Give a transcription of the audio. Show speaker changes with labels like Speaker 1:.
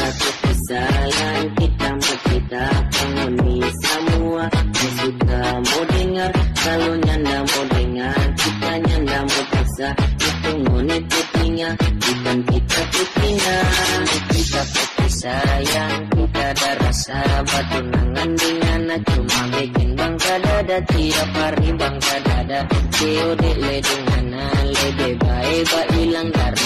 Speaker 1: aku sayang kita berkita penghuni semua. Yang suka mau dengar, kalau nyanda mau dengar, kita nyanda mau paksa. Itu ngoni putihnya, bukan kita putihnya. Kita putih sayang, kita ada rasa. Batu nangan dengan cuma bikin bangka dada. Tiap hari bangka dada, COD le dengan lebe bae ba hilang karena